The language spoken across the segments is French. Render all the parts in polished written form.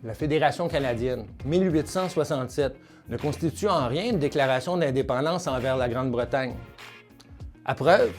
la Fédération canadienne, 1867, ne constitue en rien une déclaration d'indépendance envers la Grande-Bretagne. À preuve,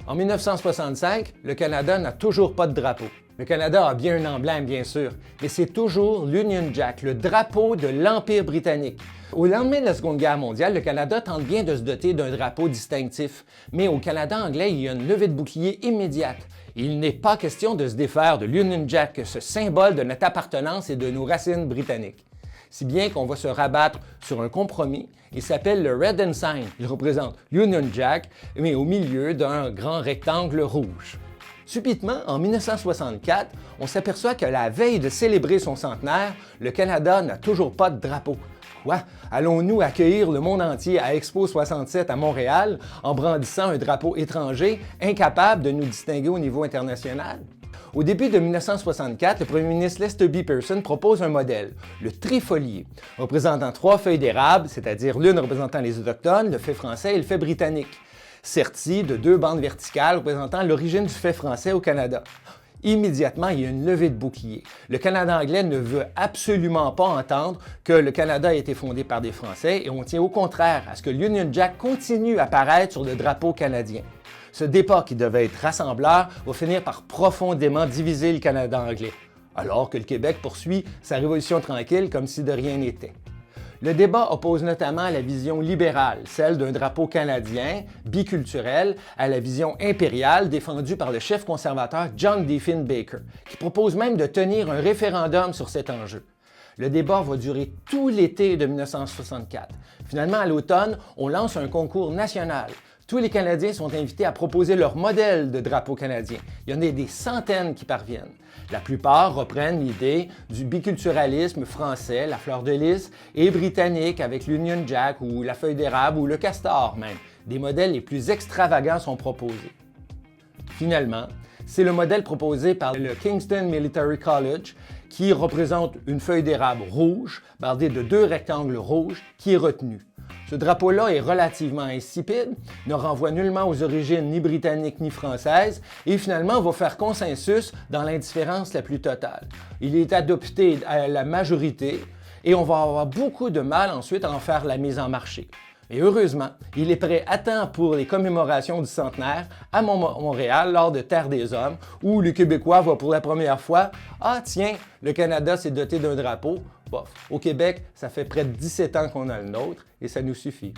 en 1965, le Canada n'a toujours pas de drapeau. Le Canada a bien un emblème, bien sûr, mais c'est toujours l'Union Jack, le drapeau de l'Empire britannique. Au lendemain de la Seconde Guerre mondiale, le Canada tente bien de se doter d'un drapeau distinctif, mais au Canada anglais, il y a une levée de bouclier immédiate. Il n'est pas question de se défaire de l'Union Jack, ce symbole de notre appartenance et de nos racines britanniques. Si bien qu'on va se rabattre sur un compromis. Il s'appelle le Red Ensign. Il représente l'Union Jack, mais au milieu d'un grand rectangle rouge. Subitement, en 1964, on s'aperçoit que la veille de célébrer son centenaire, le Canada n'a toujours pas de drapeau. Quoi? Allons-nous accueillir le monde entier à Expo 67 à Montréal en brandissant un drapeau étranger, incapable de nous distinguer au niveau international? Au début de 1964, le premier ministre Lester B. Pearson propose un modèle, le trifolié, représentant 3 feuilles d'érable, c'est-à-dire l'une représentant les Autochtones, le fait français et le fait britannique, serti de 2 bandes verticales représentant l'origine du fait français au Canada. Immédiatement, il y a une levée de bouclier. Le Canada anglais ne veut absolument pas entendre que le Canada a été fondé par des Français et on tient au contraire à ce que l'Union Jack continue à apparaître sur le drapeau canadien. Ce départ qui devait être rassembleur va finir par profondément diviser le Canada anglais, alors que le Québec poursuit sa révolution tranquille comme si de rien n'était. Le débat oppose notamment la vision libérale, celle d'un drapeau canadien, biculturel, à la vision impériale défendue par le chef conservateur John Diffin Baker, qui propose même de tenir un référendum sur cet enjeu. Le débat va durer tout l'été de 1964. Finalement, à l'automne, on lance un concours national. Tous les Canadiens sont invités à proposer leur modèle de drapeau canadien. Il y en a des centaines qui parviennent. La plupart reprennent l'idée du biculturalisme français, la fleur de lys, et britannique avec l'Union Jack ou la feuille d'érable ou le castor même. Des modèles les plus extravagants sont proposés. Finalement, c'est le modèle proposé par le Kingston Military College qui représente une feuille d'érable rouge, bardée de 2 rectangles rouges, qui est retenu. Ce drapeau-là est relativement insipide, ne renvoie nullement aux origines ni britanniques ni françaises et finalement va faire consensus dans l'indifférence la plus totale. Il est adopté à la majorité et on va avoir beaucoup de mal ensuite à en faire la mise en marché. Et heureusement, il est prêt à temps pour les commémorations du centenaire à Montréal lors de Terre des Hommes, où le Québécois va pour la première fois « Ah tiens, le Canada s'est doté d'un drapeau. » Bof, au Québec, ça fait près de 17 ans qu'on a le nôtre et ça nous suffit.